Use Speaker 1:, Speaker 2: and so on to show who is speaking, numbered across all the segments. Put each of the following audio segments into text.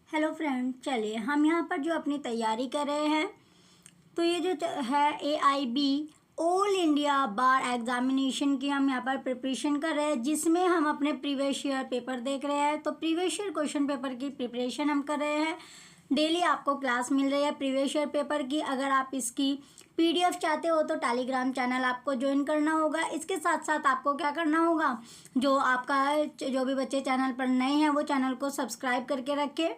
Speaker 1: Hello friend, चलिए हम यहाँ पर जो अपनी तैयारी कर रहे हैं तो ये जो है AIB ऑल इंडिया बार एग्जामिनेशन की हम यहाँ पर प्रिपरेशन कर रहे हैं, जिसमें हम अपने प्रीवियस ईयर पेपर देख रहे हैं। तो प्रीवियस ईयर क्वेश्चन पेपर की प्रिपरेशन हम कर रहे हैं। डेली आपको क्लास मिल रही है प्रीवियस ईयर पेपर की। अगर आप इसकी PDF चाहते हो तो टेलीग्राम चैनल आपको ज्वाइन करना होगा। इसके साथ साथ आपको क्या करना होगा, जो आपका जो भी बच्चे चैनल पर नए हैं वो चैनल को सब्सक्राइब करके रखें।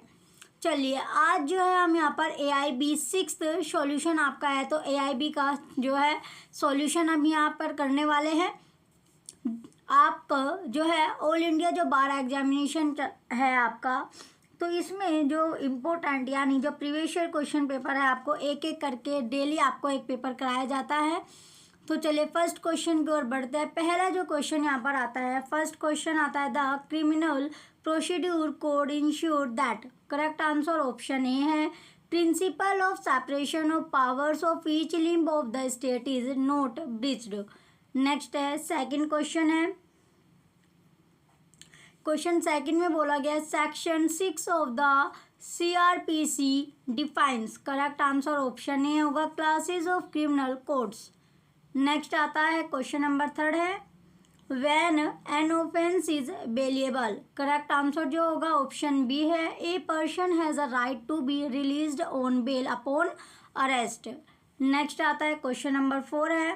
Speaker 1: चलिए आज जो है हम यहाँ पर AIB 6th सॉल्यूशन आपका है, तो AIB का जो है सॉल्यूशन हम यहाँ पर करने वाले हैं। आप जो है ऑल इंडिया जो बार एग्जामिनेशन है आपका, तो इसमें जो इम्पोर्टेंट यानी जो प्रीवियस ईयर क्वेश्चन पेपर है आपको एक एक करके डेली आपको एक पेपर कराया जाता है। तो चलिए फर्स्ट क्वेश्चन की ओर बढ़ते हैं। पहला जो क्वेश्चन यहाँ पर आता है, फर्स्ट क्वेश्चन आता है the criminal procedure code ensure that. Correct answer option A है, principle of separation of powers of each limb of the state is not breached. Next है सेकंड क्वेश्चन है, क्वेश्चन सेकंड में बोला गया section 6 of the CRPC defines. Correct answer option A होगा, classes of criminal codes. Next आता है question number third है, when an offence is bailable. Correct answer जो होगा ऑप्शन बी है, a person has a right to be released on bail upon arrest. Next आता है question number 4 है,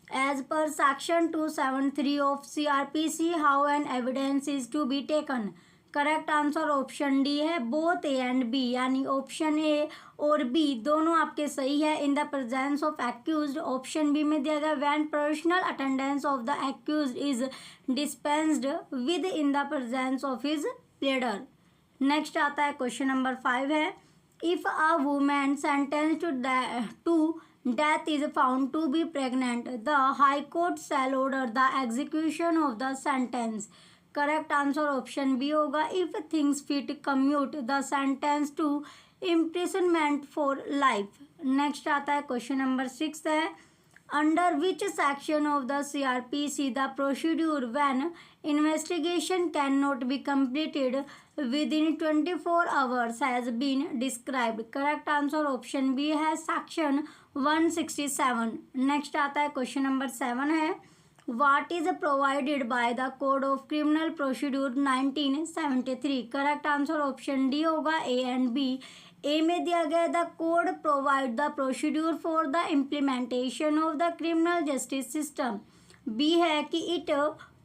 Speaker 1: as per section 273 of CRPC how an evidence is to be taken. Correct answer option D है, both A and B, यानी option A और B दोनों आपके सही है। In the presence of accused, option B में दिया गया when personal attendance of the accused is dispensed with in the presence of his pleader. Next आता है क्वेश्चन नंबर 5 है, if a women sentenced to death is found to be pregnant, the high court shall order the execution of the sentence. Correct answer option B होगा, if things fit commute the sentence to imprisonment for life. Next आता है question number 6 है, under which section of the CRPC the procedure when investigation cannot be completed within 24 hours has been described. Correct answer option B है, section 167. Next आता है question number 7 है, what is provided by the code of criminal procedure 1973। Correct answer option D होगा, A and B. A में दिया गया the code provide the procedure for the implementation of the criminal justice system. B है कि it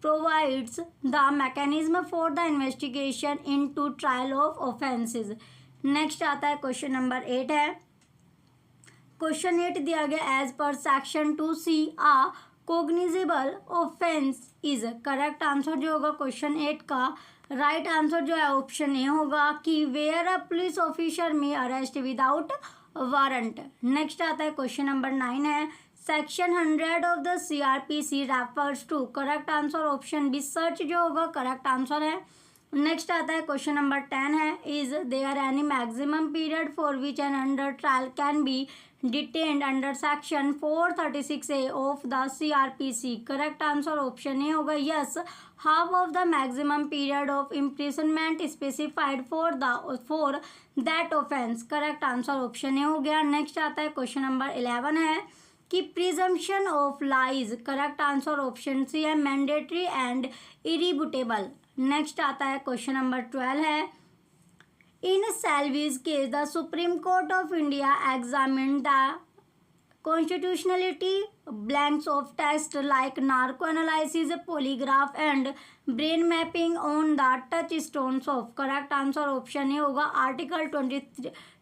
Speaker 1: provides the mechanism for the investigation in to trial of offences. Next आता है question number 8 है, question 8 दिया गया एज पर सेक्शन 2C आ cognizable offence is. Correct answer जो होगा क्वेश्चन 8 का राइट आंसर जो है ऑप्शन ए होगा कि where a police officer may arrest without warrant. Next आता है क्वेश्चन नंबर 9 है, section 100 of the CRPC refers to. Correct answer option B search जो होगा करेक्ट आंसर है। नेक्स्ट आता है क्वेश्चन नंबर 10 है, is there any maximum period for which an under trial can be detained under section 436A of the CRPC। Correct answer option A होगा, yes, half of the maximum period of imprisonment specified for that offence. Correct answer option A हो गया। Next आता है question number 11 है कि presumption of lies. Correct answer option C है, mandatory and इरिबुटेबल। Next आता है क्वेश्चन नंबर 12 है, in Selvi's case the supreme court of India examine the constitutionality blanks of test like narco analysis, polygraph and brain mapping on the touchstones of. Correct answer option A होगा, article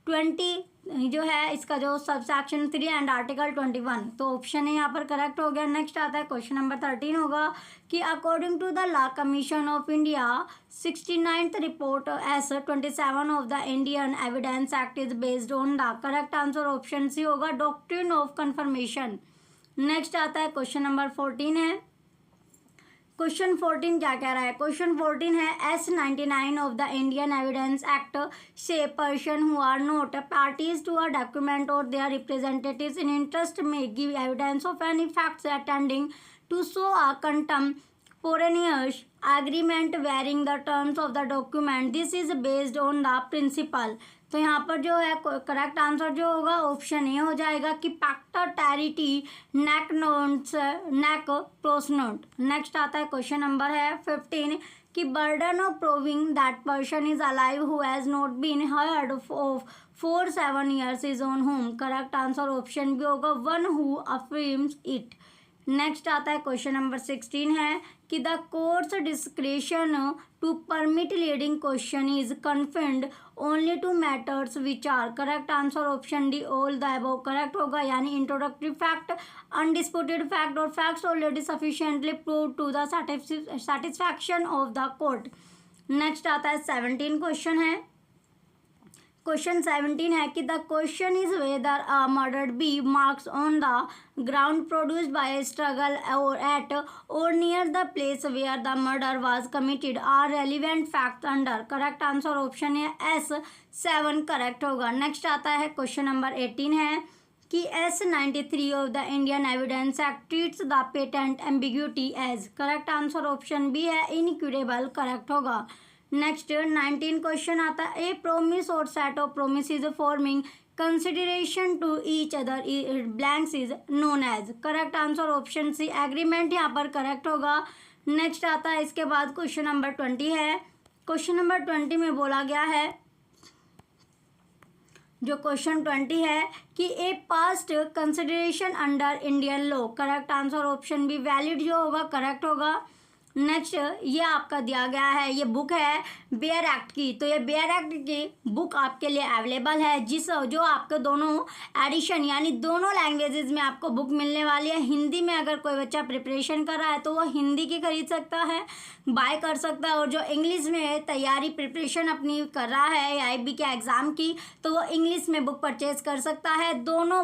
Speaker 1: 20 जो है इसका जो sub section 3 and article 21, तो option A यहाँ पर correct हो गया। नेक्स्ट आता है क्वेश्चन नंबर 13 होगा कि according to the law commission of India 69th report S27 of the Indian evidence act is based on the. Correct answer option C होगा, डॉक्ट्रिन ऑफ कन्फर्मेशन। नेक्स्ट आता है question number 14 है, question 14 क्या कह रहा है, क्वेश्चन 14 है S99 of the Indian evidence act से person who are not parties to a document और their representatives in interest may give evidence of any facts attending to show a contemporaneous agreement varying the terms of the document, this is based on the principle. तो यहाँ पर जो है correct answer जो होगा option A हो जाएगा कि पैक्टा टैरिटी नेक नोट्स नेक प्रोसनोट। नेक्स्ट आता है क्वेश्चन नंबर है 15 कि burden of proving that person is alive who has not been heard of for 7 years is on whom. Correct answer option B होगा one who affirms it. Next आता है question number 16 है कि the court's discretion to permit leading question is confined only to matters which are. Correct answer option D all the above correct होगा, यानी introductory fact, undisputed fact और facts already sufficiently prove to the satisfaction of the court. Next आता है 17 question है। Question 17 है कि the question is whether a murder be marks on the ground produced by struggle और at और near the place where the murder was committed are relevant fact under. Correct answer option है S 7 correct होगा। Next आता है question number 18 है कि S93 of the Indian evidence act treats the patent ambiguity as. Correct answer option B है incurable correct होगा। Next 19 question आता है ए प्रोमिस और set of promise is forming consideration to each other blanks is known as. Correct answer option C agreement यहाँ पर correct होगा। Next आता है इसके बाद क्वेश्चन नंबर 20 है। क्वेश्चन नंबर 20 में बोला गया है, जो क्वेश्चन 20 है कि ए past consideration under Indian law. Correct answer option be valid जो होगा करेक्ट होगा। नेक्स्ट ये आपका दिया गया है, ये बुक है बेयर एक्ट की। तो ये बेयर एक्ट की बुक आपके लिए अवेलेबल है, जो आपके दोनों एडिशन यानी दोनों लैंग्वेजेस में आपको बुक मिलने वाली है। हिंदी में अगर कोई बच्चा प्रिपरेशन कर रहा है तो वो हिंदी की खरीद सकता है, बाय कर सकता है, और जो इंग्लिश में तैयारी प्रिपरेशन अपनी कर रहा है IB के एग्ज़ाम की तो वो इंग्लिश में बुक परचेज कर सकता है। दोनों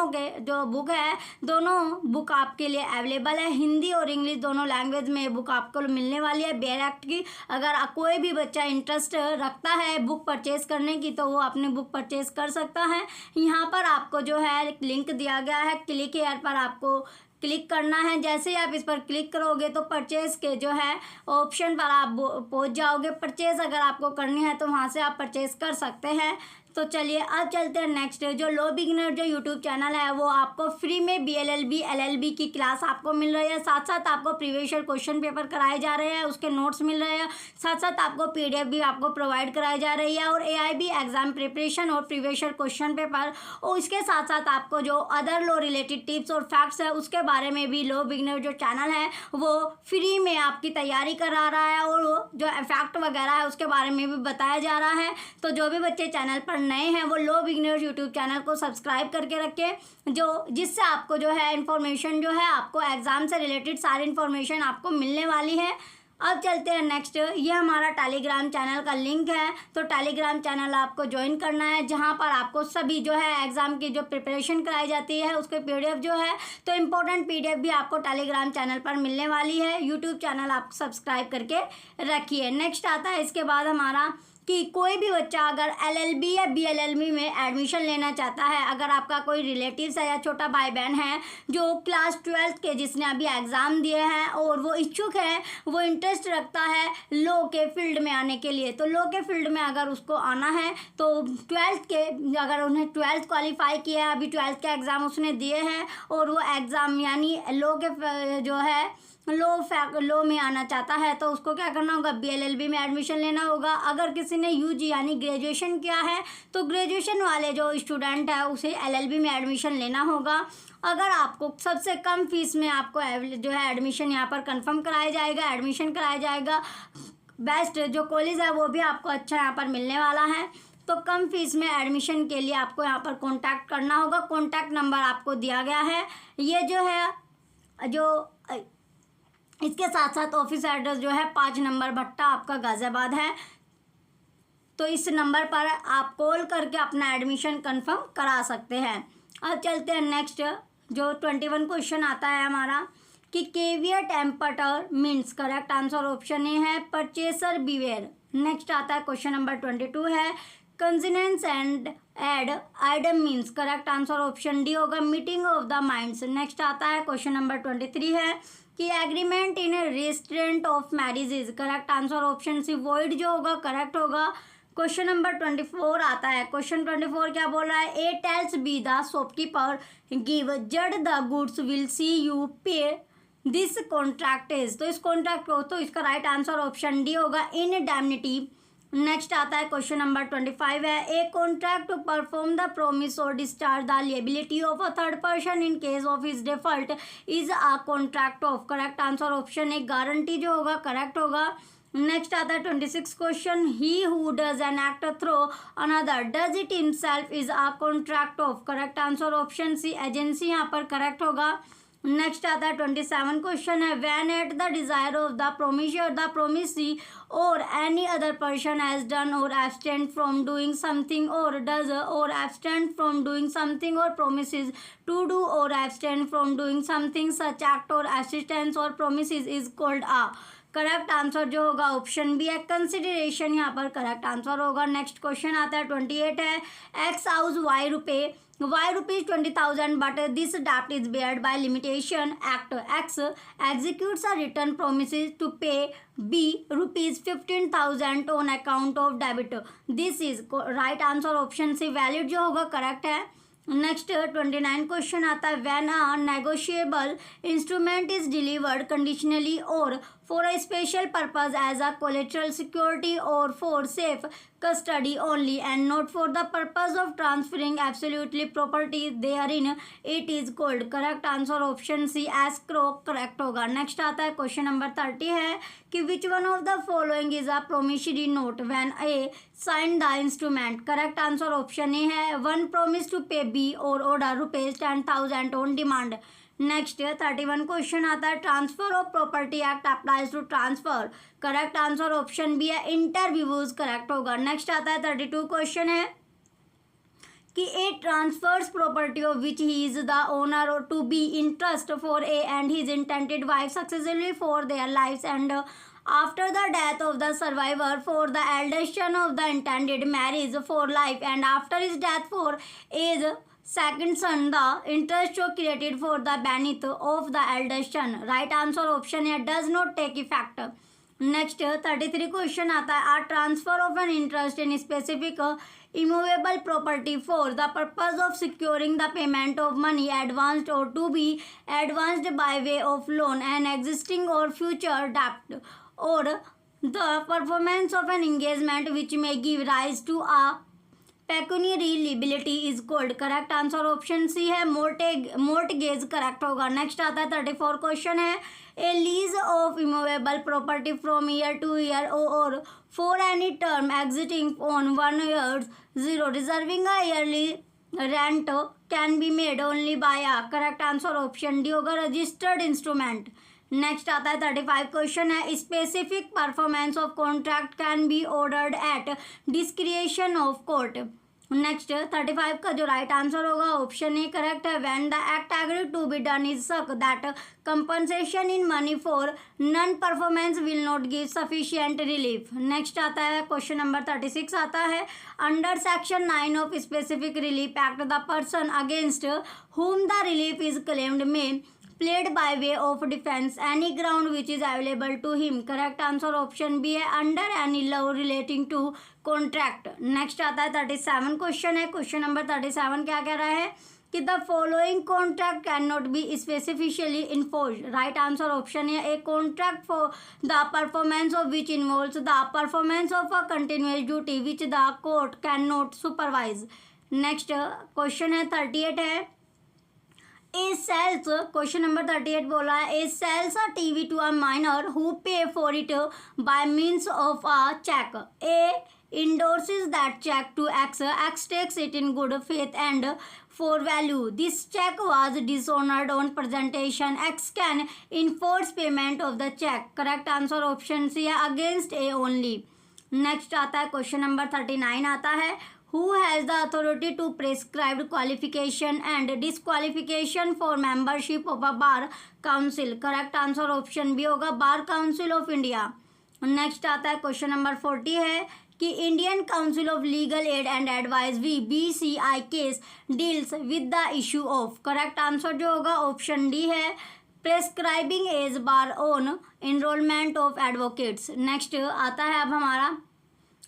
Speaker 1: के जो बुक है दोनों बुक आपके लिए अवेलेबल है, हिंदी और इंग्लिश दोनों लैंग्वेज में बुक आपको मिलने वाली है बेयर एक्ट की। अगर कोई भी बच्चा इंटरेस्ट रखता है बुक परचेज करने की तो वो अपनी बुक परचेज कर सकता है। यहाँ पर आपको जो है लिंक दिया गया है, क्लिक हियर पर आपको क्लिक करना है। जैसे ही आप इस पर क्लिक करोगे तो परचेज के जो है ऑप्शन पर आप पहुंच जाओगे। परचेज अगर आपको करनी है तो वहां से आप परचेज कर सकते हैं। तो चलिए अब चलते हैं नेक्स्ट। जो लो बिगिनर जो यूट्यूब चैनल है वो आपको फ्री में BLLB LLB की क्लास आपको मिल रही है, साथ साथ आपको प्रीवियस ईयर क्वेश्चन पेपर कराए जा रहे हैं, उसके नोट्स मिल रहे हैं, साथ साथ आपको PDF भी आपको प्रोवाइड कराई जा रही है, और AIB एग्जाम प्रिपरेशन और प्रीवियस ईयर क्वेश्चन पेपर, और इसके साथ साथ आपको जो अदर लो रिलेटेड टिप्स और फैक्ट्स है उसके बारे में भी लो बिगिनर जो चैनल है वो फ्री में आपकी तैयारी करा रहा है, और जो फैक्ट वगैरह है उसके बारे में भी बताया जा रहा है। तो जो भी बच्चे चैनल पर नए हैं वो लो बिगिनर्स यूट्यूब चैनल को सब्सक्राइब करके रखें, जिससे आपको जो है इन्फॉर्मेशन जो है आपको एग्जाम से रिलेटेड सारी इन्फॉर्मेशन आपको मिलने वाली है। अब चलते हैं नेक्स्ट। ये हमारा टेलीग्राम चैनल का लिंक है, तो टेलीग्राम चैनल आपको ज्वाइन करना है, जहां पर आपको सभी जो है एग्जाम की जो प्रिपरेशन कराई जाती है उसके PDF जो है तो इम्पोर्टेंट PDF भी आपको टेलीग्राम चैनल पर मिलने वाली है। यूट्यूब चैनल आप सब्सक्राइब करके रखिए। नेक्स्ट आता है इसके बाद हमारा कि कोई भी बच्चा अगर LLB या BLLB में एडमिशन लेना चाहता है, अगर आपका कोई रिलेटिव्स है या छोटा भाई बहन है जो क्लास 12th के जिसने अभी एग्ज़ाम दिए हैं और वो इच्छुक है, वो इंटरेस्ट रखता है लॉ के फील्ड में आने के लिए, तो लॉ के फील्ड में अगर उसको आना है तो 12th के अगर उन्हें 12th क्वालिफाई किया है, अभी 12th के एग्ज़ाम उसने दिए हैं और वो एग्ज़ाम यानी लॉ के जो है लॉ में आना चाहता है तो उसको क्या करना होगा, BLLB में एडमिशन लेना होगा। अगर किसी ने UG यानी ग्रेजुएशन किया है तो ग्रेजुएशन वाले जो स्टूडेंट है उसे LLB में एडमिशन लेना होगा। अगर आपको सबसे कम फीस में आपको जो है एडमिशन यहाँ पर कंफर्म कराया जाएगा, एडमिशन कराया जाएगा, बेस्ट जो कॉलेज है वो भी आपको अच्छा यहाँ पर मिलने वाला है। तो कम फीस में एडमिशन के लिए आपको यहाँ पर कॉन्टैक्ट करना होगा। कॉन्टैक्ट नंबर आपको दिया गया है। ये जो है जो इसके साथ साथ ऑफिस एड्रेस जो है 5 नंबर भट्टा आपका गाज़ियाबाद है। तो इस नंबर पर आप कॉल करके अपना एडमिशन कंफर्म करा सकते हैं। अब चलते हैं नेक्स्ट। जो 21 क्वेश्चन आता है हमारा कि caveat emptor means. Correct answer option A है परचेसर बिवेयर। नेक्स्ट आता है क्वेश्चन नंबर 22 है consensus and ad idem means. Correct answer option D होगा meeting of the minds. Next आता है क्वेश्चन नंबर 23 है कि agreement in restraint of marriages, correct answer option C void जो होगा करेक्ट होगा। क्वेश्चन नंबर 24 आता है। क्वेश्चन 24 क्या बोल रहा है? A tells B the shopkeeper give jud the goods will C you pay this contract is. तो इस कॉन्ट्रैक्ट को, तो इसका राइट आंसर ऑप्शन डी होगा, इनडेमनिटी। नेक्स्ट आता है क्वेश्चन नंबर 25 है। A contract to perform the promise और discharge the liability of a third person in case of his default is a contract of, correct answer option A guarantee जो होगा correct होगा। Next आता है 26 question. He who does an act through another does it himself is a contract of, correct answer option C agency यहाँ पर correct होगा। Next आता है 27 क्वेश्चन है। When at the desire of the promisor the promisee और any other person has done और abstained from doing something और does और एब्सटेंड फ्रॉम डूइंग समथिंग और प्रोमिसेस टू डू और abstained from doing something such act और assistance और promises is called a, correct answer जो होगा ऑप्शन बी है, कंसिडरेशन यहाँ पर करेक्ट आंसर होगा। नेक्स्ट क्वेश्चन आता है 28 है। एक्स हाउस वाई रुपये rupees 20,000 but this debt is beared by limitation act. X executes a written promises to pay B rupees 15,000 on account of debit. This is right answer option C valid जो होगा correct है। Next 29 question आता है। When a negotiable instrument is delivered conditionally और for a special purpose as a collateral security और for safe custody only and not for the purpose of transferring absolutely property therein, it is called, correct answer option C escrow correct होगा। Next आता है question number 30 है कि which one of the following is a promissory note when A signed the instrument, correct answer option A है, one promise to pay B or order rupees 10,000 on demand। Next 31 question आता है। Transfer of property act applies to transfer, correct answer option B है, interviews correct होगा। Next आता है 32 question है कि A transfers property of which he is the owner और to be in trust for A and his intended wife successfully for their lives and after the death of the survivor for the eldest son of the intended marriage for life and after his death for his second son the interest created for the beneath of the eldest son, right answer option A does not take effect। Next 33 question आता है। A transfer of an interest in specific immovable property for the purpose of securing the payment of money advanced or to be advanced by way of loan and existing or future debt or the performance of an engagement which may give rise to a pecuniary liability is called, correct answer option C है, mortgage correct होगा। Next आता है 34 question है। A lease of immovable property from year to year और for any term exceeding one 1 year 0 reserving a yearly rent can be made only by a, correct answer option D होगा, registered instrument. Next आता है 35 question है। Specific performance of contract can be ordered at discretion of court. Next 35 का जो right answer होगा option A correct है। When the act agreed to be done is such that compensation in money for non performance will not give sufficient relief. Next आता है question number 36 आता है। Under section 9 of specific relief act the person against whom the relief is claimed may plead by way of defense any ground which is available to him, correct answer option B है, under any law relating to contract। Next आता है 37 question है। Question number 37 क्या कह रहा है कि the following contract can not be specifically enforced, right answer option है, A contract for the performance of which involves the performance of a continuous duty which the court can not supervise. Next question है 38 है। A sales, question number 38 बोला है, A sells a TV to a minor who pay for it by means of a cheque. A endorses that check to X. X takes it in good faith and for value. This check was dishonored on presentation. X can enforce payment of the check. Correct answer option C है, against A only. Next आता है question number 39 आता है। Who has the authority to prescribe qualification and disqualification for membership of a bar council? Correct answer option B होगा, Bar Council of India। Next आता है question number 40 है कि Indian council of legal aid and advice BCI case deals with the issue of, correct answer जो होगा option D है, prescribing as bar on enrolment of advocates. Next आता है अब हमारा,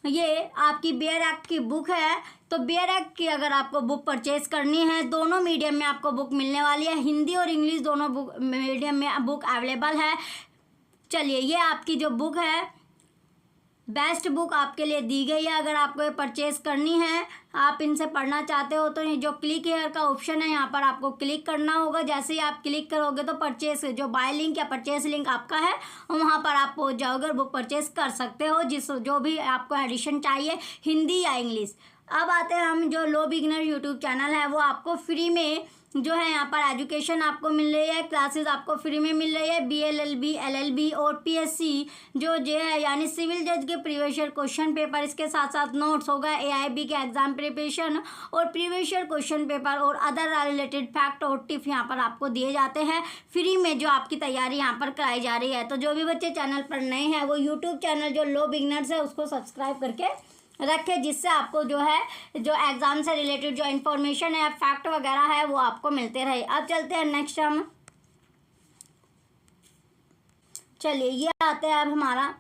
Speaker 1: ये आपकी बेयर एक्ट की बुक है। तो बेयर एक्ट की अगर आपको बुक परचेज करनी है, दोनों मीडियम में आपको बुक मिलने वाली है, हिंदी और इंग्लिश दोनों बुक मीडियम में बुक अवेलेबल है। चलिए, ये आपकी जो बुक है, बेस्ट बुक आपके लिए दी गई है। अगर आपको ये परचेज करनी है, आप इनसे पढ़ना चाहते हो, तो ये जो क्लिक हेयर का ऑप्शन है, यहाँ पर आपको क्लिक करना होगा। जैसे ही आप क्लिक करोगे तो परचेज जो बाय लिंक या परचेज लिंक आपका है, वहाँ पर आप पहुँच जाओगे और बुक परचेज कर सकते हो, जो भी आपको एडिशन चाहिए, हिंदी या इंग्लिश। अब आते हैं हम, जो लो बिगिनर यूट्यूब चैनल है, वो आपको फ्री में जो है यहाँ पर एजुकेशन आपको मिल रही है, क्लासेस आपको फ्री में मिल रही है। BLLB, LLB और PSC जो है, यानी सिविल जज के प्रीवियस ईयर क्वेश्चन पेपर, इसके साथ साथ नोट्स होगा, AIB के एग्जाम प्रिपरेशन और प्रीवियस ईयर क्वेश्चन पेपर और अदर रिलेटेड फैक्ट और टिप यहाँ पर आपको दिए जाते हैं फ्री में, जो आपकी तैयारी यहाँ पर कराई जा रही है। तो जो भी बच्चे चैनल पर नए हैं, वो यूट्यूब चैनल जो लो बिगिनर्स है उसको सब्सक्राइब करके रखें, जिससे आपको जो है, जो एग्ज़ाम से रिलेटेड जो इन्फॉर्मेशन है, फैक्ट वगैरह है, वो आपको मिलते रहे। अब चलते हैं नेक्स्ट हम, चलिए ये आते हैं अब हमारा,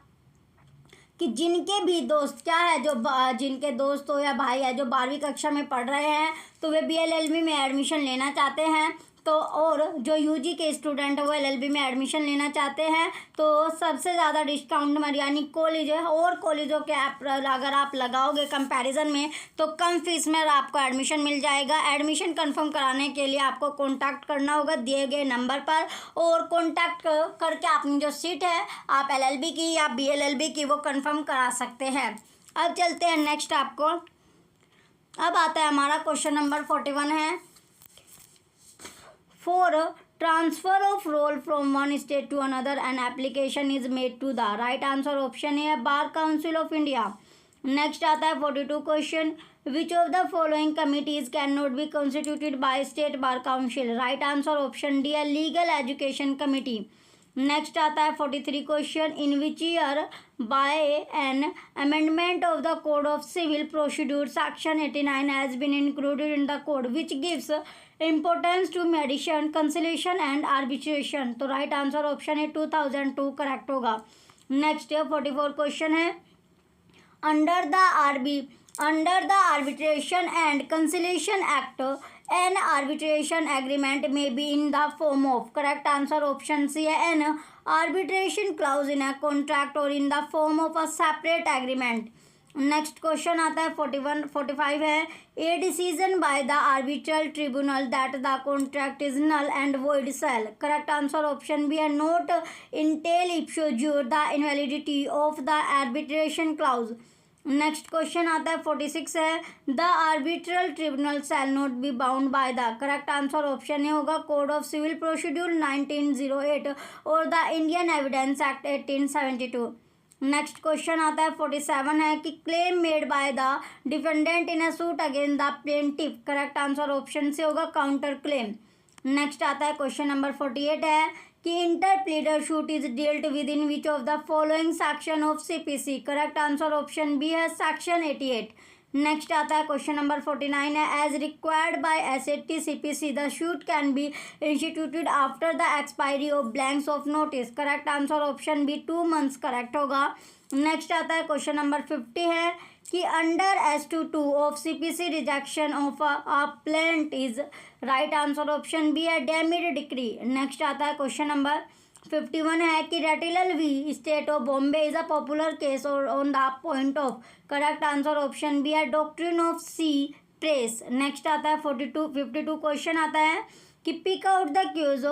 Speaker 1: कि जिनके भी दोस्त क्या है, जो जिनके दोस्त हो या भाई है जो 12वीं कक्षा में पढ़ रहे हैं, तो वे BLLB में एडमिशन लेना चाहते हैं, तो और जो UG के स्टूडेंट वो LLB में एडमिशन लेना चाहते हैं, तो सबसे ज़्यादा डिस्काउंट में, यानी कॉलेज है और कॉलेजों के अगर आप लगाओगे कंपैरिजन में, तो कम फीस में आपको एडमिशन मिल जाएगा। एडमिशन कंफर्म कराने के लिए आपको कॉन्टैक्ट करना होगा दिए गए नंबर पर, और कॉन्टैक्ट करके अपनी जो सीट है, आप LLB की या BLLB की, वो कन्फर्म करा सकते हैं। अब चलते हैं नेक्स्ट आपको, अब आता है हमारा क्वेश्चन नंबर 41 है, For transfer of role from one state to another, an application is made to the right answer option है Bar Council of India। Next आता है 42 question, which of the following committees cannot be constituted by state bar council? Right answer option D है legal education committee. Next आता है 43 question, in which year by an amendment of the code of civil procedure section 89 has been included in the code which gives importance to mediation, conciliation and arbitration. तो right answer option है 2002 correct होगा। Next 44 question है, under the arbitration and conciliation act an arbitration agreement may be in the form of, correct answer option C है an arbitration clause in a contract और in the form of a separate agreement. Next question आता है 45 है, a decision by the arbitral tribunal that the contract is null and void shall, correct answer option B है not entail ipso jure the invalidity of the arbitration clause. Next question आता है 46 है, the arbitral tribunal shall not be bound by the, correct answer option A होगा code of civil procedure 1908 और the Indian evidence act 1872। Next question आता है 47 है, कि claim made by the defendant in a suit against the plaintiff, correct answer option C होगा counter claim. Next आता है question number 48 है, कि interpleader suit is dealt with in which of the following section of CPC, correct answer option B है section 88। Next आता है question number 49 है, as required by SAT CPC the suit can be instituted after the expiry of blanks of notice, correct answer option B 2 months correct होगा। Next आता है question number 50 है, कि under S22 of CPC rejection of a plaint is, right answer option B है deemed decree. Next आता है question number 51 है, कि Ratilal v state of Bombay is a popular case और on the point of, correct answer option B है doctrine of cy pres. Next आता है 52 question आता है, कि pick out the cues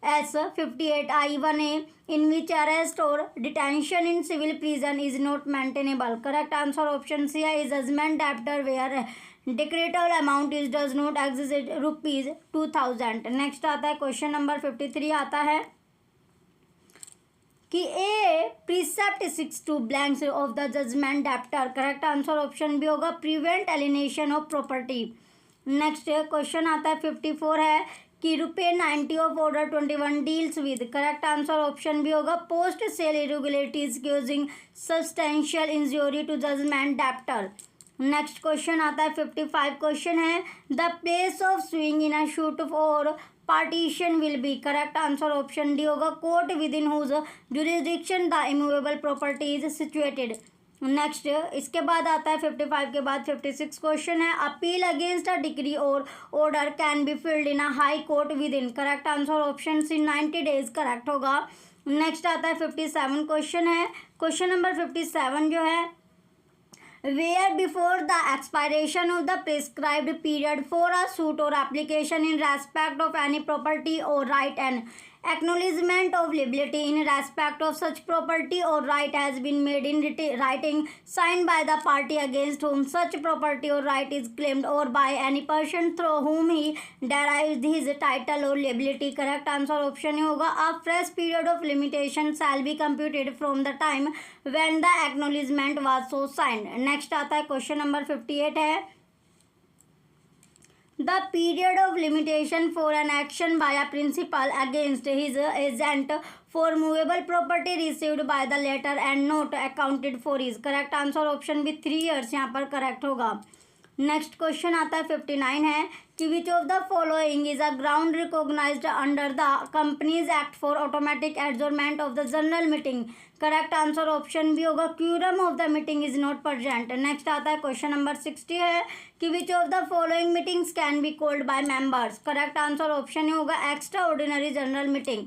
Speaker 1: US 58I1A in which arrest or detention in civil prison is not maintainable, correct answer option C is judgment debtor where decretable amount is does not exceed ₹2000। Next आता है question number 53 आता है, कि A precept 62 blanks of the judgment debtor, correct answer option B होगा prevent alienation of property. Next question आता है 54 है, कि ₹90 of order 21 deals with, correct answer option B होगा post sale irregularities causing substantial injury to judgment debtor. Next question आता है 55 question है, the place of suing in a shoot और partition will be, correct answer option D होगा court within whose jurisdiction the immovable property is situated. Next इसके बाद आता है 55 के बाद 56 क्वेश्चन है, अपील अगेंस्ट अ डिक्री और order can be filed in a high court within, correct answer option C 90 days correct होगा। Next आता है 57 क्वेश्चन है, क्वेश्चन नंबर 57 जो है, where before the expiration of the prescribed period for a suit or application in respect of any property or right and acknowledgement of liability in respect of such property or right has been made in writing signed by the party against whom such property or right is claimed or by any person through whom he derives his title or liability, correct answer option होगा a fresh period of limitation shall be computed from the time when the acknowledgement was so signed। Next आता है question number 58 है, the period of limitation for an action by a principal against his agent for movable property received by the latter and not accounted for is, correct answer option भी 3 years यहाँ पर correct होगा। Next question आता है 59 है कि which of the following is a ground recognised under the companies act for automatic adjournment of the general meeting, correct answer option B होगा quorum of the meeting is not present. Next आता है question number 60 है कि which of the following meetings can be called by members, correct answer option होगा extraordinary general meeting.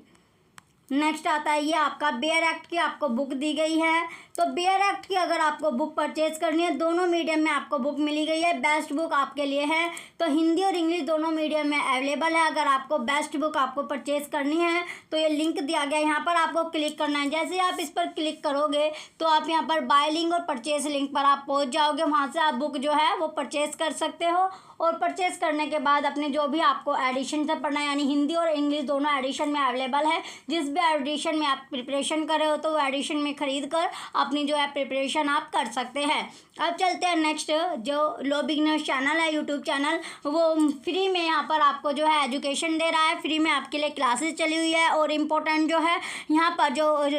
Speaker 1: Next आता है, ये आपका बेयर एक्ट की आपको बुक दी गई है, तो बेयर एक्ट की अगर आपको बुक परचेज करनी है, दोनों मीडियम में आपको बुक मिली गई है, बेस्ट बुक आपके लिए है, तो हिंदी और इंग्लिश दोनों मीडियम में अवेलेबल है। अगर आपको बेस्ट बुक आपको परचेज करनी है तो ये लिंक दिया गया है, यहाँ पर आपको क्लिक करना है। जैसे आप इस पर क्लिक करोगे तो आप यहाँ पर बाय लिंक और परचेज लिंक पर आप पहुँच जाओगे, वहाँ से आप बुक जो है वो परचेज कर सकते हो। और परचेज करने के बाद अपने जो भी आपको एडिशन से पढ़ना है, यानी हिंदी और इंग्लिश दोनों एडिशन में अवेलेबल है, जिस भी एडिशन में आप प्रिपरेशन कर रहे हो तो वो एडिशन में खरीद कर अपनी जो है प्रिपरेशन आप कर सकते हैं। अब चलते हैं नेक्स्ट, जो लो बिगनर्स चैनल है यूट्यूब चैनल, वो फ्री में यहाँ पर आपको जो है एजुकेशन दे रहा है, फ्री में आपके लिए क्लासेस चली हुई है। और इम्पोर्टेंट जो है यहाँ पर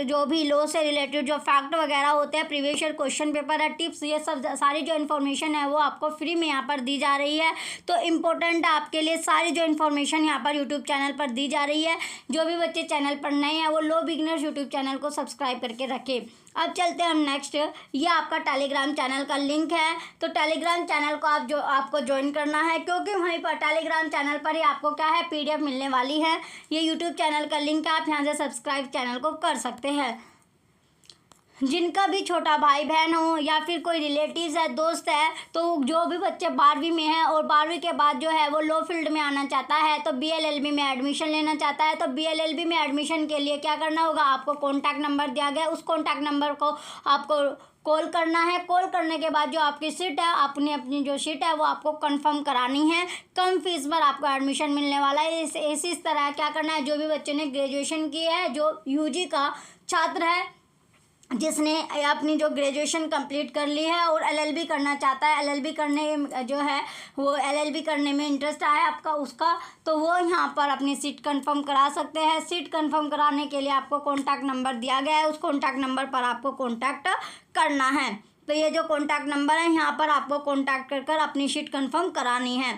Speaker 1: जो भी लो से रिलेटेड जो फैक्ट वगैरह होते हैं, प्रीवियस ईयर क्वेश्चन पेपर है, टिप्स, ये सब सारी जो इन्फॉर्मेशन है वो आपको फ्री में यहाँ पर दी जा रही है। तो इम्पोर्टेंट आपके लिए सारी जो इन्फॉर्मेशन यहाँ पर यूट्यूब चैनल पर दी जा रही है। जो भी बच्चे चैनल पर नए हैं वो लो बिगनर्स यूट्यूब चैनल को सब्सक्राइब करके रखें। अब चलते हैं हम नेक्स्ट, ये आपका टेलीग्राम चैनल का लिंक है, तो टेलीग्राम चैनल को आपको ज्वाइन करना है, क्योंकि वहीं पर टेलीग्राम चैनल पर ही आपको क्या है PDF मिलने वाली है। ये यूट्यूब चैनल का लिंक है, आप यहाँ से सब्सक्राइब चैनल को कर सकते हैं। जिनका भी छोटा भाई बहन हो या फिर कोई रिलेटिव्स है, दोस्त है, तो जो भी बच्चे 12वीं में हैं और 12वीं के बाद जो है वो लो फील्ड में आना चाहता है, तो BLLB में एडमिशन लेना चाहता है, तो BLLB में एडमिशन के लिए क्या करना होगा, आपको कॉन्टैक्ट नंबर दिया गया है, उस कॉन्टैक्ट नंबर को आपको कॉल करना है। कॉल करने के बाद जो आपकी सीट है, अपनी जो सीट है वो आपको कंफर्म करानी है। कम फीस पर आपको एडमिशन मिलने वाला है। इसी तरह क्या करना है, जो भी बच्चे ने ग्रेजुएशन की है, जो UG का छात्र है, जिसने अपनी जो ग्रेजुएशन कंप्लीट कर ली है और LLB करना चाहता है, LLB करने जो है वो LLB करने में इंटरेस्ट आया आपका उसका, तो वो यहाँ पर अपनी सीट कंफर्म करा सकते हैं। सीट कंफर्म कराने के लिए आपको कॉन्टैक्ट नंबर दिया गया है, उस कॉन्टैक्ट नंबर पर आपको कॉन्टैक्ट करना है। तो ये जो कॉन्टैक्ट नंबर है यहाँ पर आपको कॉन्टैक्ट कर अपनी सीट कंफर्म करानी है।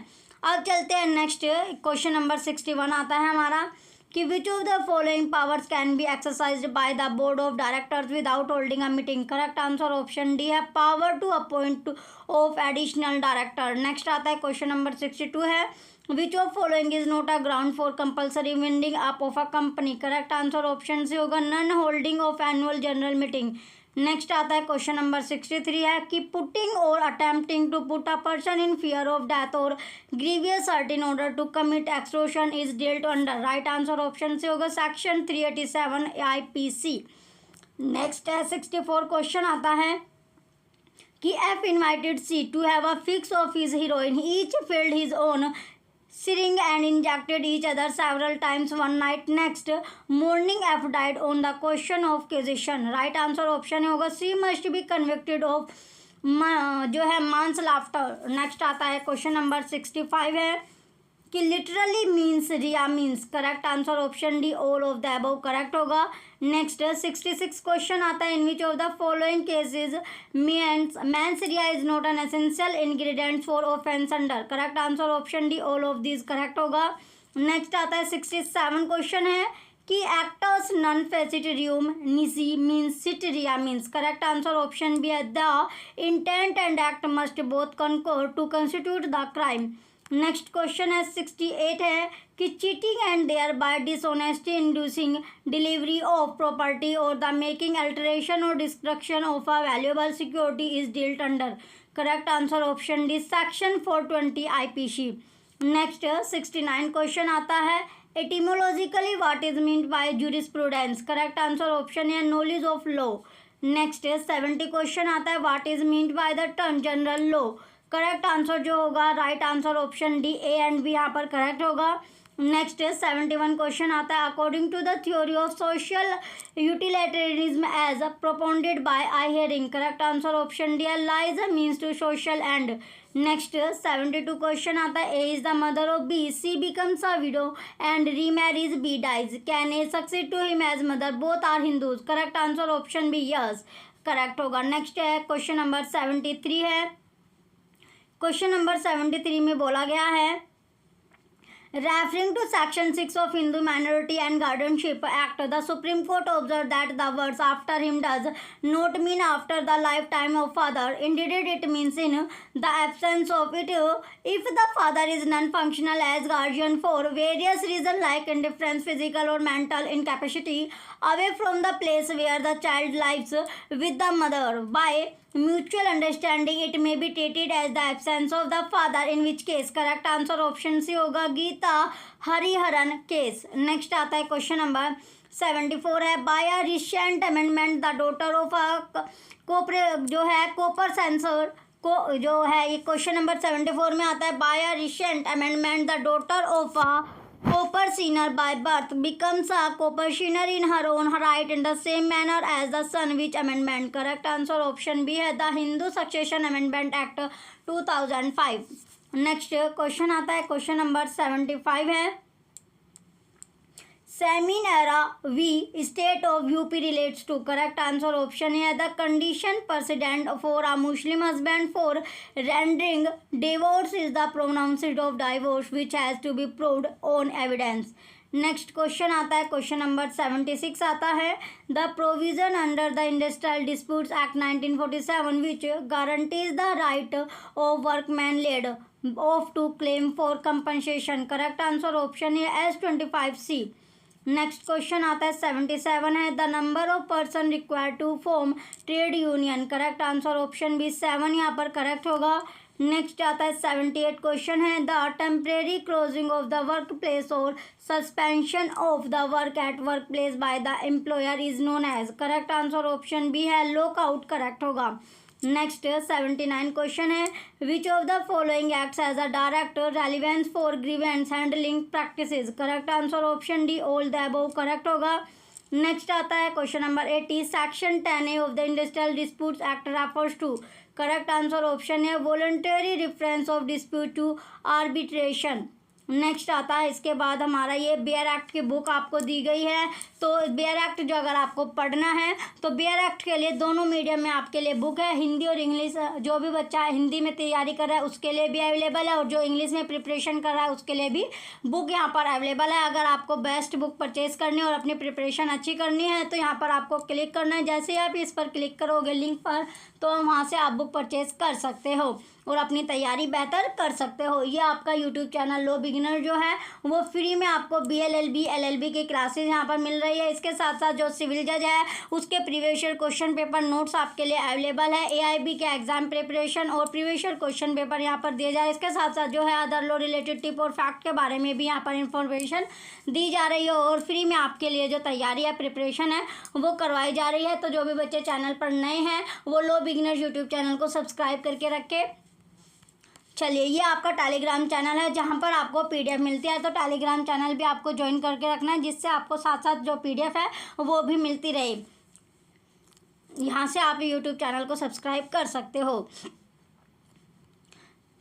Speaker 1: अब चलते हैं नेक्स्ट, क्वेश्चन नंबर 61 आता है हमारा कि which of the following powers can be exercised by the board of directors without holding a meeting, correct answer option D है power to appoint of additional director. Next आता है question number 62 है, which of following is not a ground for compulsory winding up of a company, correct answer option C होगा none holding of annual general meeting. Next आता है question number 63 है कि putting और attempting to put a person in fear of death और grievous hurt in order to commit extortion is dealt under, right answer option C होगा section 387 IPC। Next है 64 question आता है कि F invited C to have a fix of his heroine, each filled his own syringe and injected each other several times one night. Next morning F died on the question of causation, right answer option होगा C must be convicted of जो है manslaughter। Next आता है question number 65 है कि literally means rea means, correct answer option D all of the above correct होगा। Next 66 question आता है in which of the following cases mens rea is not an essential ingredient for offence under, correct answer option D all of this correct होगा। Next आता है 67 question है कि actus non facit reum nisi means sit rea means correct answer option B है the intent and act must both concur to constitute the crime. Next question है 68 है कि cheating and thereby dishonesty inducing delivery of property और the making alteration और destruction of a valuable security is dealt under correct answer option D section 420 IPC। Next 69 question आता है etymologically what is meant by jurisprudence correct answer option है knowledge of law. Next 70 question आता है what is meant by the term general law correct answer जो होगा right answer option D A and B यहाँ पर correct होगा। Next 71 question आता है according to the theory of social utilitarianism as propounded by Ihering correct answer option D law is a means to social end. Next 72 question आता है A is the mother of B C becomes a widow and remarries B dies can A succeed to him as mother both are Hindus correct answer option B yes correct होगा। Next है question number 73 है। Question number 73 में बोला गया है referring to section 6 of Hindu Minority and Guardianship Act, the Supreme Court observed that the words after him does not mean after the lifetime of father. Indeed, it means in the absence of it if the father is non-functional as guardian for various reasons like indifference, physical or mental incapacity, away from the place where the child lives with the mother. By mutual understanding it may be treated as the absence of the father, in which case correct answer option C होगा Gita Hariharan case. Next आता है question number 74 है by a recent amendment the daughter of a जो है copper sensor को जो है ये क्वेश्चन नंबर 74 में आता है by a recent amendment the daughter of a Coppershiner by birth becomes a Coppershiner in her own right in the same manner as the son. Which amendment? Correct answer option B है the Hindu Succession Amendment Act 2005। Next question आता है question number 75 है Samin era V state of UP relates to correct answer option है the condition precedent for a Muslim husband for rendering divorce is the pronouncement of divorce which has to be proved on evidence। Next question आता है question number 76 आता है the provision under the industrial disputes act 1947 which guarantees the right of workman laid off to claim for compensation correct answer option है S25C। Next question आता है 77 है the number of person required to form trade union correct answer option B 7 यहाँ पर correct होगा। Next आता है 78 question है the temporary closing of the work place और suspension of the work at work place by the employer is known as correct answer option B है lockout correct होगा। Next 79 question है which of the following acts has a director relevance for grievance handling practices correct answer option D all the above correct होगा। Next आता है question number 80 section 10A of the industrial disputes act refers to correct answer option है voluntary reference of dispute to arbitration. Next आता है इसके बाद हमारा ये बेयर एक्ट की बुक आपको दी गई है तो बेयर एक्ट जो अगर आपको पढ़ना है तो बेयर एक्ट के लिए दोनों मीडियम में आपके लिए बुक है हिंदी और इंग्लिश। जो भी बच्चा हिंदी में तैयारी कर रहा है उसके लिए भी अवेलेबल है और जो इंग्लिश में प्रिपरेशन कर रहा है उसके लिए भी बुक यहाँ पर अवेलेबल है। अगर आपको बेस्ट बुक परचेज करनी है और अपनी प्रिपरेशन अच्छी करनी है तो यहाँ पर आपको क्लिक करना है। जैसे ही आप इस पर क्लिक करोगे लिंक पर तो वहाँ से आप बुक परचेज कर सकते हो और अपनी तैयारी बेहतर कर सकते हो। ये आपका यूट्यूब चैनल लो बिगिनर जो है वो फ्री में आपको BLLB LLB की क्लासेस यहाँ पर मिल रही है। इसके साथ साथ जो सिविल जज है उसके previous year question paper notes आपके लिए अवेलेबल है। AIB के एग्जाम प्रिपरेशन और प्रीवियस ईयर क्वेश्चन पेपर यहाँ पर दिए जाए। इसके साथ साथ जो है अदर लो रिलेटेड टिप और फैक्ट के बारे में भी यहाँ पर इंफॉर्मेशन दी जा रही है और फ्री में आपके लिए जो तैयारी है प्रिपरेशन है वो करवाई जा रही है। तो जो भी बच्चे चैनल पर नए हैं वो लो बिगिनर यूट्यूब चैनल को सब्सक्राइब करके रखें। चलिए ये आपका टेलीग्राम चैनल है जहाँ पर आपको PDF मिलती है तो टेलीग्राम चैनल भी आपको ज्वाइन करके रखना है जिससे आपको साथ साथ जो PDF है वो भी मिलती रहे। यहाँ से आप YouTube चैनल को सब्सक्राइब कर सकते हो।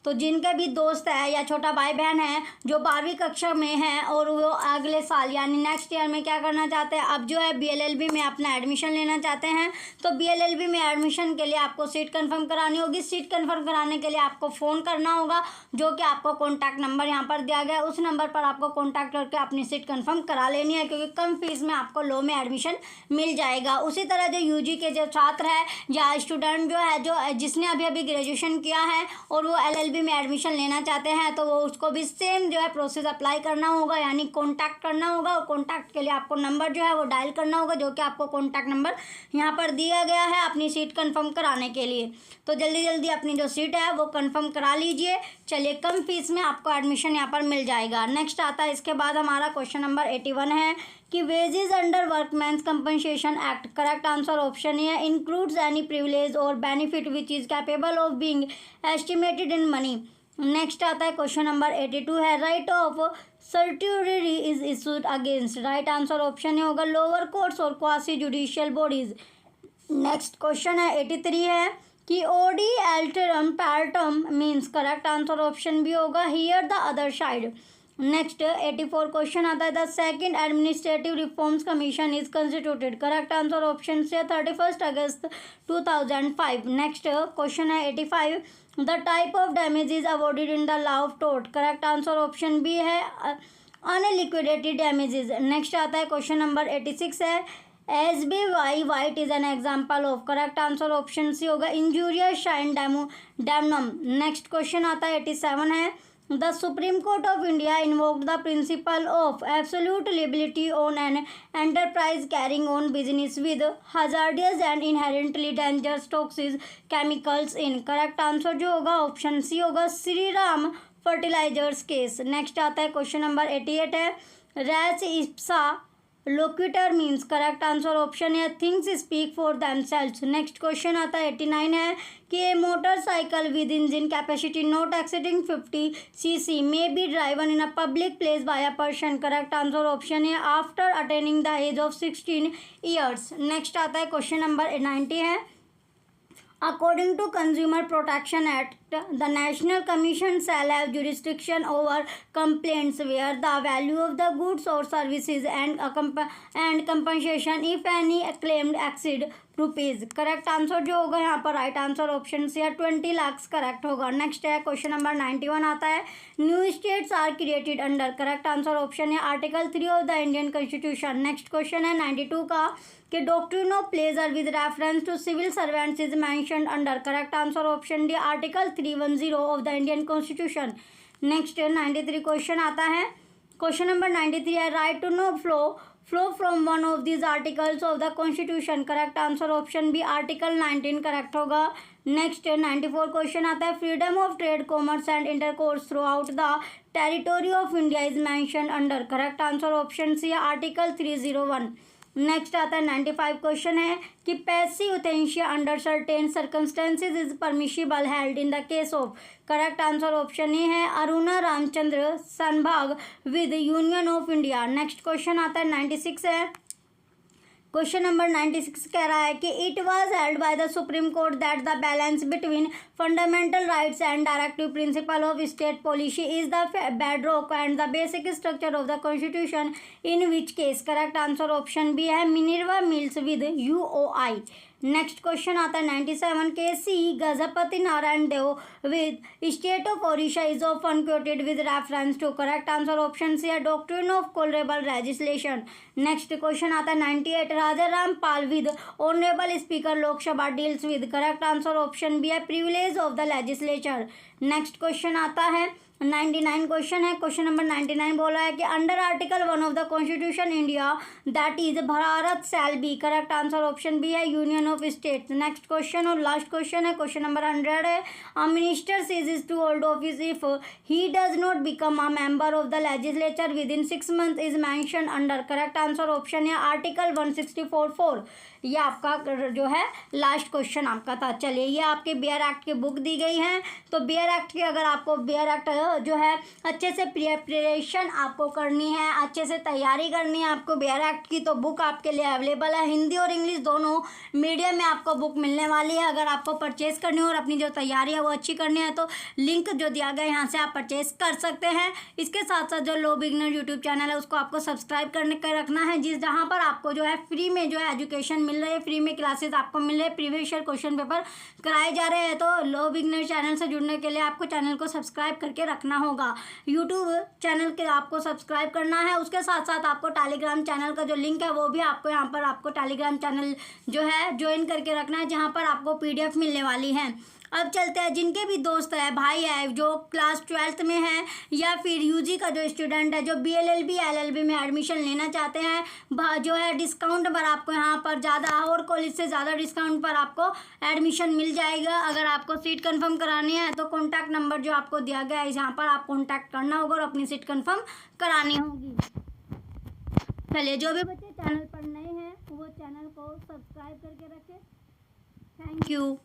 Speaker 1: तो जिनके भी दोस्त है या छोटा भाई बहन है जो 12वीं कक्षा में है और वो अगले साल यानी नेक्स्ट ईयर में क्या करना चाहते हैं, अब जो है BLLB में अपना एडमिशन लेना चाहते हैं, तो BLLB में एडमिशन के लिए आपको सीट कंफर्म करानी होगी। सीट कंफर्म कराने के लिए आपको फ़ोन करना होगा, जो कि आपको कॉन्टैक्ट नंबर यहाँ पर दिया गया है, उस नंबर पर आपको कॉन्टैक्ट करके अपनी सीट कंफर्म करा लेनी है, क्योंकि कम फीस में आपको लॉ में एडमिशन मिल जाएगा। उसी तरह जो UG के जो छात्र है या स्टूडेंट जो है, जो जिसने अभी अभी ग्रेजुएशन किया है और वो LLB में एडमिशन लेना चाहते हैं, तो वो उसको भी सेम जो है प्रोसेस अप्लाई करना होगा, यानी कॉन्टैक्ट करना होगा। और कॉन्टैक्ट के लिए आपको नंबर जो है वो डायल करना होगा, जो कि आपको कॉन्टैक्ट नंबर यहाँ पर दिया गया है अपनी सीट कन्फर्म कराने के लिए। तो जल्दी जल्दी अपनी जो सीट है वो कन्फर्म करा लीजिए। चलिए, कम फीस में आपको एडमिशन यहाँ पर मिल जाएगा। नेक्स्ट आता है इसके बाद हमारा क्वेश्चन नंबर 81 है कि wages under workman's compensation act. Correct answer option है इंक्लूड्स एनी प्रिविलेज और benefit which is capable of being estimated in money. Next आता है क्वेश्चन नंबर 82 है right of certiorari is issued against. Right answer option होगा lower courts और quasi judicial bodies. Next question है 83 है कि audi alteram partem means. Correct answer option B होगा hear the other side. Next 84 question आता है the second administrative reforms commission is constituted. Correct answer option C 31 August 2005। Next question है 85 the type of damages awarded in the law of tort. Correct answer option B है unliquidated damages. Next आता है question number 86 है SBY White is an example of. Correct answer option C होगा injuria sine damno. Next question आता है 87 है the supreme court of India invoked the principle of absolute liability on an enterprise carrying on business with hazardous and inherently dangerous toxic chemicals in. Correct answer जो होगा option C होगा Shri Ram fertilisers case. Next आता है question number 88 है res ipsa loquitur means. Correct answer option है things speak for themselves. Next question आता है 89 है कि a motorcycle with engine capacity not exceeding 50 cc may be driven in a public place by a person. Correct answer option है after attaining the age of 16 years. Next आता है question number 90 है According to Consumer Protection Act, the National Commission shall have jurisdiction over complaints where the value of the goods or services and compensation, if any, claimed exceed rupees. Correct answer जो होगा यहाँ पर right answer option C है 20 lakh correct होगा। Next है question number 91 आता है new states are created under. Correct answer option है article 3 of the Indian constitution. Next question है 92 का कि doctrine of pleasure with reference to civil servants is mentioned under. Correct answer option D article 310 of the Indian constitution. Next 93 question आता है question number 93 है right to know flow from one of these articles of the constitution। Correct answer option B article 19 correct होगा। Next 94 question आता है freedom of trade commerce and intercourse throughout the territory of India is mentioned under. Correct answer option C article 301। Next आता है 95 question है कि passive euthanasia under certain circumstances is permissible held in the case of. Correct answer option A है Aruna Ramchandra Shanbaug with union of India. Next question आता है 96 है question number 96 कह रहा है कि it was held by the supreme court that the balance between fundamental rights and directive principle of state policy is the bedrock and the basic structure of the constitution in which case. Correct answer option B है Minerva Mills with UOI। Next question आता है 97 K C Gajapati Narayan Deo with state of Odisha is often quoted with reference to. Correct answer option C है doctrine of colourable legislation. Next question आता है 98 Raja Ram Pal with honourable speaker Lok Sabha deals with. Correct answer option B है privilege of the legislature. Next question आता है 99 question है question number 99 बोला है कि under article 1 of the constitution India that is Bharat shall be. Correct answer option B है union of states. Next question और last question है क्वेश्चन नंबर 100 है a minister ceases to hold office if he does not become a member of the legislature within 6 months is mentioned under. Correct answer option है article 164(4). ये आपका जो है last question आपका था। चलिए, ये आपके बियर एक्ट की बुक दी गई है। तो बियर एक्ट की अगर आपको बियर एक्ट जो है अच्छे से प्रिपरेशन आपको करनी है, अच्छे से तैयारी करनी है आपको बियर एक्ट की, तो बुक आपके लिए अवेलेबल है। हिंदी और इंग्लिश दोनों मीडियम में आपको बुक मिलने वाली है। अगर आपको परचेज़ करनी हो और अपनी जो तैयारी है वो अच्छी करनी है तो लिंक जो दिया गया है यहाँ से आप परचेज़ कर सकते हैं। इसके साथ साथ जो लो बिगनर यूट्यूब चैनल है उसको आपको सब्सक्राइब करने कर रखना है, जहाँ पर आपको जो है फ्री में जो है एजुकेशन मिल रही है, फ्री में क्लासेस आपको मिल रहे हैं, प्रीवियस ईयर क्वेश्चन पेपर कराए जा रहे हैं। तो लो बिगनर चैनल से जुड़ने के लिए आपको चैनल को सब्सक्राइब करके रखना होगा। यूट्यूब चैनल के आपको सब्सक्राइब करना है, उसके साथ साथ आपको टेलीग्राम चैनल का जो लिंक है वो भी आपको यहाँ पर आपको टेलीग्राम चैनल जो है ज्वाइन करके रखना है, जहाँ पर आपको PDF मिलने वाली है। अब चलते हैं, जिनके भी दोस्त है, भाई है जो क्लास 12th में है या फिर UG का जो स्टूडेंट है जो BLLB LLB में एडमिशन लेना चाहते हैं, जो है डिस्काउंट पर आपको यहाँ पर ज़्यादा और कॉलेज से ज़्यादा डिस्काउंट पर आपको एडमिशन मिल जाएगा। अगर आपको सीट कंफर्म करानी है तो कॉन्टैक्ट नंबर जो आपको दिया गया है यहाँ पर आप कॉन्टैक्ट करना होगा और अपनी सीट कंफर्म करानी होगी। चलिए, जो भी बच्चे चैनल पर नए हैं वो चैनल को सब्सक्राइब करके रखें। Thank you.